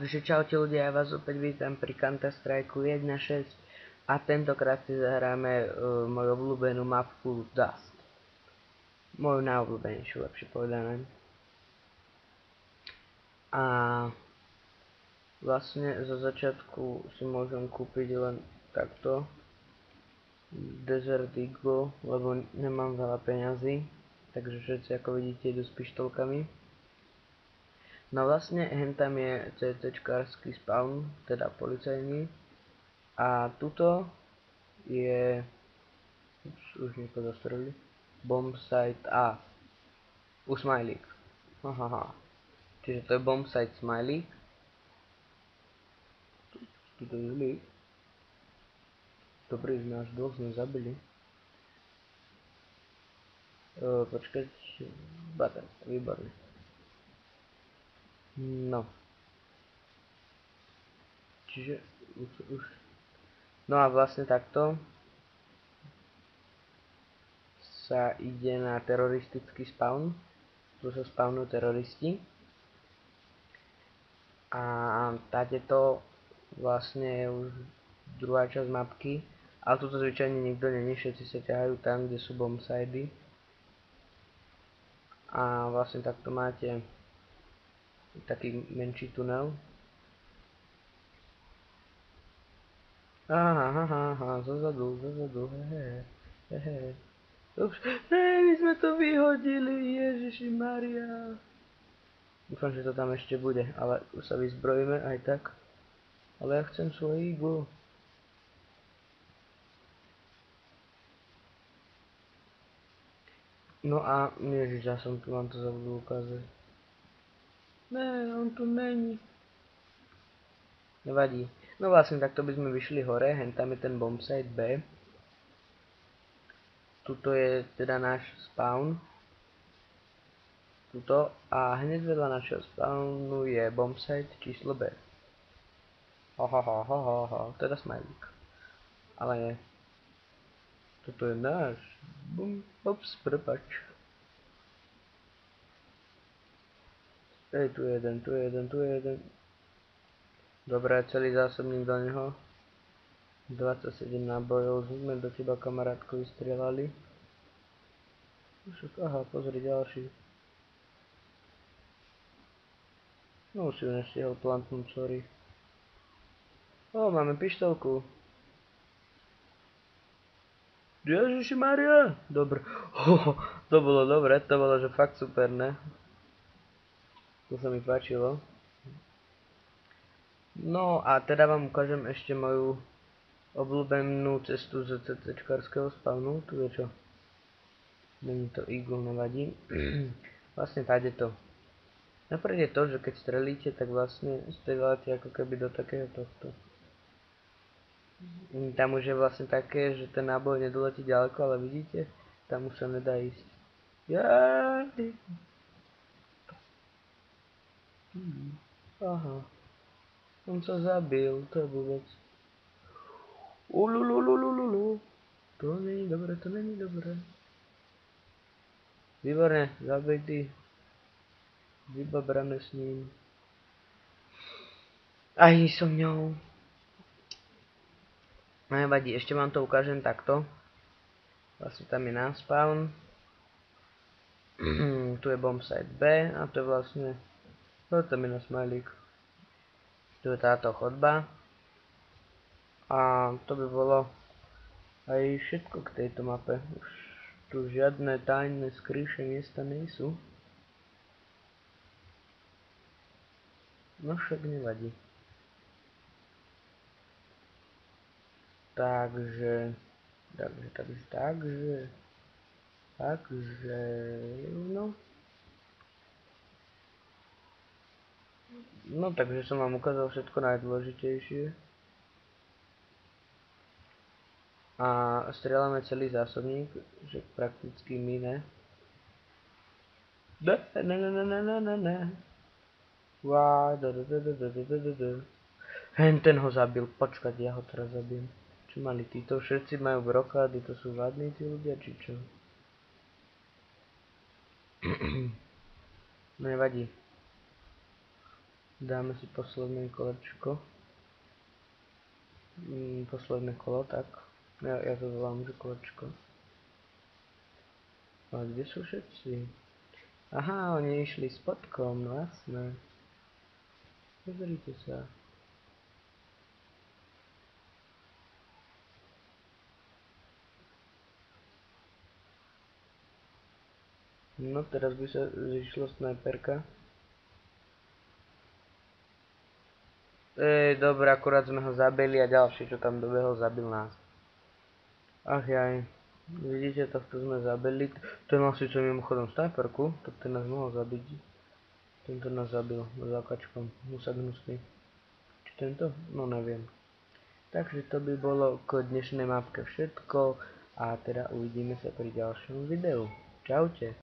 Takže čaute ľudia, ja vás opäť vítam pri Counter Strike 1.6 a tentokrát si zahráme moju obľúbenú mapku Dust. Moju najobľúbenejšiu, lepšie povedané. A vlastne zo začiatku si môžem kúpiť len takto Desert Eagle, lebo nemám veľa peňazí, takže všetci ako vidíte idú s pištolkami. No vlastne hentam je CT-čkársky spawn, teda policajný. A tuto je... už mi to zastrelili. Bombsite A. U smajlík. Hahaha. Čiže to je bombsite smajlík. Tuto je lík. Dobrý, náš dvoch sme zabili. Počkať. Button, výborný. No. Čiže už... No a vlastne takto sa ide na teroristický spawn. Tu sa spawnujú teroristi. A táto vlastne je už druhá časť mapky. Ale tuto zvyčajne nikto není, všetci sa ťahajú tam, kde sú bombsidy. A vlastne takto máte taký menší tunel. Aha, zozadu, hehe. Ups, my sme to vyhodili, Ježiši Maria. Dúfam, že to tam ešte bude, ale už sa vyzbrojíme aj tak. Ale ja chcem svoj iglu. No a, ježiš, ja som tu, mám to zabudol ukázať. Ne, on tu není. Nevadí. No vlastne takto by sme vyšli hore, hen tam je ten bombsite B. Tuto je teda náš spawn. Tuto a hneď vedľa našeho spawnu je bombsite číslo B. Teda smajlík. Ale nie. Toto je náš. Ups, prepač. Tu je jeden. Dobre, celý zásobník do neho. 27 nábojov, sme do teba kamarátko vystrelali. Aha, pozri ďalší. No už si ho nestihol plantnúť, sorry. Máme pištolku. Ježiši Maria! Dobre. To bolo dobre, to bolo že fakt super, ne? To sa mi páčilo. No a teda vám ukážem ešte moju obľúbenú cestu z CC-čkárskeho spawnu. Tu je čo? Není to Eagle, nevadí. Vlastne tady to. Napríklad je to, že keď strelíte, tak vlastne strieľate ako keby do takého tohto. Tam už je vlastne také, že ten náboj nedoletí ďaleko, ale vidíte? Tam už sa nedá ísť. Aha. On sa zabil, to je vôbec. Ulululululu. To není dobré. Výborne, zabitý. Vybabrané s ním. Aj som ňou. Nevadí, ešte vám to ukážem takto. Vlastne tam je náš spawn. Tu je bombsite B a tu je vlastne... tam je na smajlík. Tu je táto chodba. A to by bolo aj všetko k tejto mape. Už tu žiadne tajné skrýše miesta nejsú. No však nevadí. Takže, no. No takže som vám ukázal všetko najdôležitejšie. A strieľame celý zásobník, že prakticky my ne. Ne. Ten ho zabil, počkať, ja ho teraz zabijem. Čo mali títo? Všetci majú brokády, to sú vadní tí ľudia, či čo? Nevadí. Dáme si posledné kolečko. Posledné kolo, tak. Ja to volám, že kolečko. Ale kde sú všetci? Aha, oni išli spodkom, no jasné. Pozrite sa. No teraz by sa zišla snajperka. Dobre, akurát sme ho zabili a ďalší, čo tam dobehol, zabil nás. Ach jaj. Vidíte, tohto sme zabili. Ten mal síce mimochodom snajperku, tak ten nás mohol zabiť. Tento nás zabil zákačkom. Musak hnusný. Či tento? No neviem. Takže to by bolo k dnešnej mapke všetko a teda uvidíme sa pri ďalšom videu. Čaute.